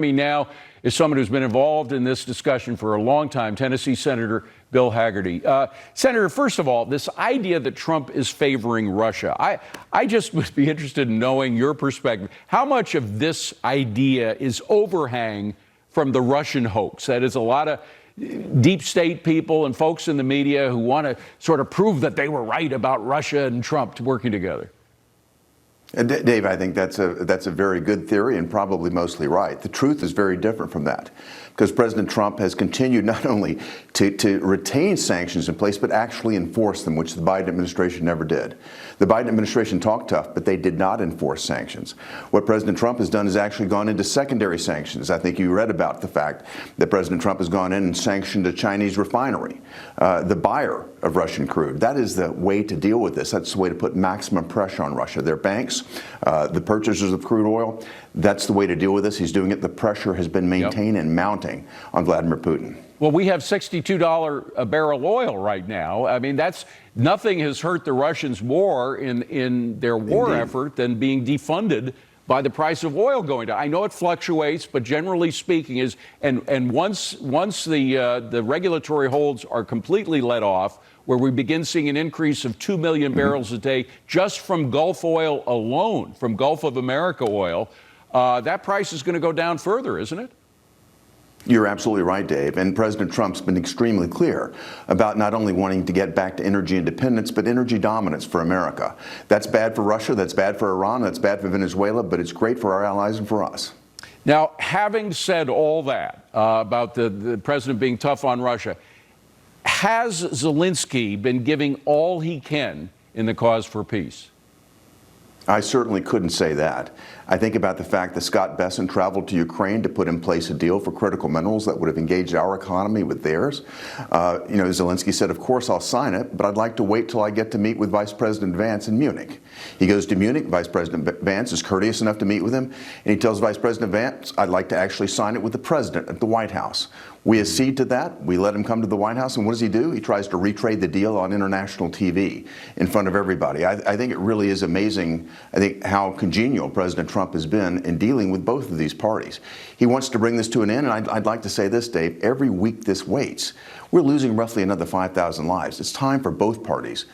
Me now is someone who's been involved in this discussion for a long time, Tennessee Senator Bill Hagerty. Senator, first of all, this idea that Trump is favoring Russia, I just would be interested in knowing your perspective. How much of this idea is overhang from the Russian hoax? That is, a lot of deep state people and folks in the media who want to sort of prove that they were right about Russia and Trump working together. Dave, I think that's a very good theory and probably mostly right. The truth is very different from that, because President Trump has continued not only to retain sanctions in place, but actually enforce them, which the Biden administration never did. The Biden administration talked tough, but they did not enforce sanctions. What President Trump has done is actually gone into secondary sanctions. I think you read about the fact that President Trump has gone in and sanctioned a Chinese refinery, the buyer of Russian crude. That is the way to deal with this. That's the way to put maximum pressure on Russia. Their banks, the purchasers of crude oil, that's the way to deal with this. He's doing it. The pressure has been maintained and mounting on Vladimir Putin. Well, we have $62 a barrel oil right now. I mean, nothing has hurt the Russians more in their war effort than being defunded by the price of oil going down. I know it fluctuates, but generally speaking once the regulatory holds are completely let off, where we begin seeing an increase of 2 million barrels a day just from Gulf oil alone, from Gulf of America oil, that price is going to go down further, isn't it? You're absolutely right, Dave. And President Trump's been extremely clear about not only wanting to get back to energy independence, but energy dominance for America. That's bad for Russia, that's bad for Iran, that's bad for Venezuela, but it's great for our allies and for us. Now, having said all that about the president being tough on Russia, has Zelensky been giving all he can in the cause for peace? I certainly couldn't say that. I think about the fact that Scott Bessent traveled to Ukraine to put in place a deal for critical minerals that would have engaged our economy with theirs. Zelensky said, of course, I'll sign it, but I'd like to wait till I get to meet with Vice President Vance in Munich. He goes to Munich. Vice President Vance is courteous enough to meet with him, and he tells Vice President Vance, I'd like to actually sign it with the president at the White House. We accede to that. We let him come to the White House, and what does he do? He tries to retrade the deal on international TV in front of everybody. I think it really is amazing, I think, how congenial President Trump has been in dealing with both of these parties. He wants to bring this to an end, and I'd like to say this, Dave, every week this waits, we're losing roughly another 5,000 lives. It's time for both parties,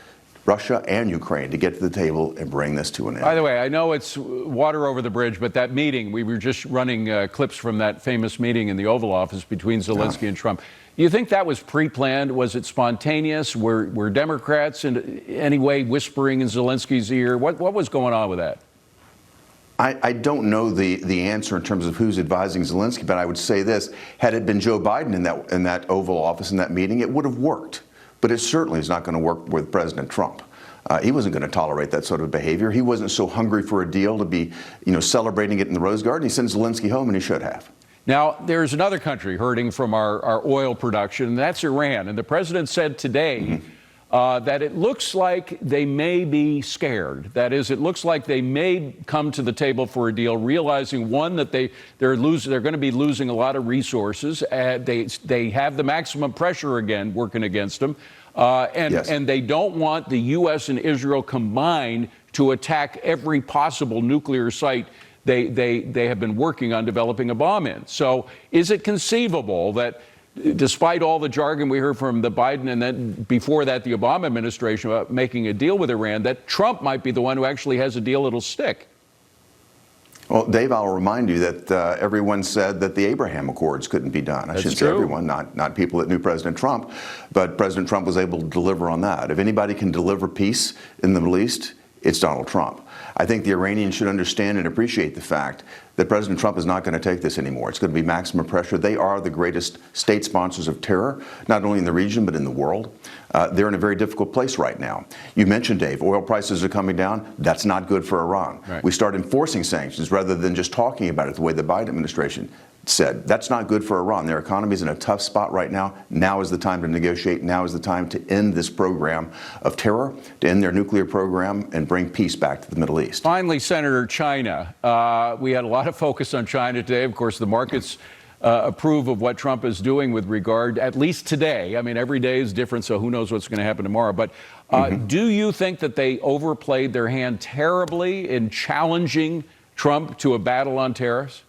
Russia and Ukraine, to get to the table and bring this to an end. By the way, I know it's water over the bridge, but that meeting, we were just running clips from that famous meeting in the Oval Office between Zelensky and Trump. Do you think that was pre-planned? Was it spontaneous? Were Democrats in any way whispering in Zelensky's ear? What was going on with that? I don't know the answer in terms of who's advising Zelensky, but I would say this: had it been Joe Biden in that Oval Office in that meeting, it would have worked. But it certainly is not going to work with President Trump. He wasn't going to tolerate that sort of behavior. He wasn't so hungry for a deal to be, celebrating it in the Rose Garden. He sent Zelensky home, and he should have. Now, there's another country hurting from our oil production, and that's Iran. And the president said today that it looks like they may be scared. That is, it looks like they may come to the table for a deal, realizing, one, that they're going to be losing a lot of resources. They have the maximum pressure again working against them. And they don't want the U.S. and Israel combined to attack every possible nuclear site they have been working on developing a bomb in. So is it conceivable that, despite all the jargon we heard from the Biden and then before that the Obama administration about making a deal with Iran, that Trump might be the one who actually has a deal that'll stick? Well, Dave, I'll remind you that everyone said that the Abraham Accords couldn't be done. I shouldn't say everyone, not people that knew President Trump, but President Trump was able to deliver on that. If anybody can deliver peace in the Middle East, it's Donald Trump. I think the Iranians should understand and appreciate the fact that President Trump is not going to take this anymore. It's going to be maximum pressure. They are the greatest state sponsors of terror, not only in the region, but in the world. They're in a very difficult place right now. You mentioned, Dave, oil prices are coming down. That's not good for Iran. Right. We start enforcing sanctions rather than just talking about it the way the Biden administration said. That's not good for Iran. Their economy is in a tough spot right now. Now is the time to negotiate. Now is the time to end this program of terror, to end their nuclear program, and bring peace back to the Middle East. Finally, Senator, China. We had a lot of focus on China today. Of course, the markets approve of what Trump is doing with regard, at least today. I mean, every day is different, so who knows what's going to happen tomorrow. But do you think that they overplayed their hand terribly in challenging Trump to a battle on tariffs?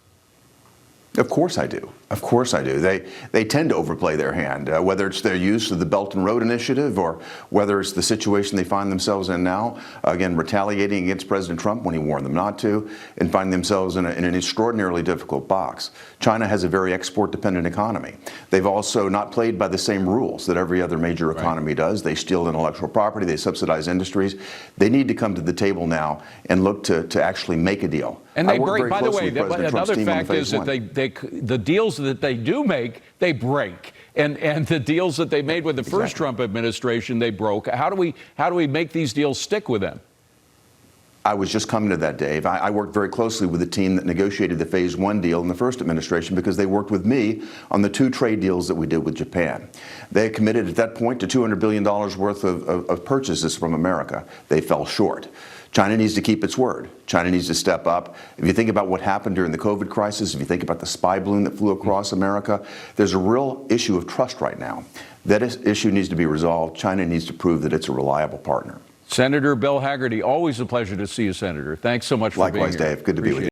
Of course I do. Of course I do. They tend to overplay their hand, whether it's their use of the Belt and Road Initiative or whether it's the situation they find themselves in now, again, retaliating against President Trump when he warned them not to, and find themselves in an extraordinarily difficult box. China has a very export-dependent economy. They've also not played by the same rules that every other major economy does. They steal intellectual property. They subsidize industries. They need to come to the table now and look to actually make a deal. And they break, by the way, another fact is that the deals that they do make, they break. And the deals that they made with the first Trump administration, they broke. How do we make these deals stick with them? I was just coming to that, Dave. I worked very closely with the team that negotiated the Phase 1 deal in the first administration because they worked with me on the 2 trade deals that we did with Japan. They committed at that point to $200 billion worth of purchases from America. They fell short. China needs to keep its word. China needs to step up. If you think about what happened during the COVID crisis, if you think about the spy balloon that flew across America, there's a real issue of trust right now. That issue needs to be resolved. China needs to prove that it's a reliable partner. Senator Bill Hagerty, always a pleasure to see you, Senator. Thanks so much for being here. Likewise, Dave. Good to be with you.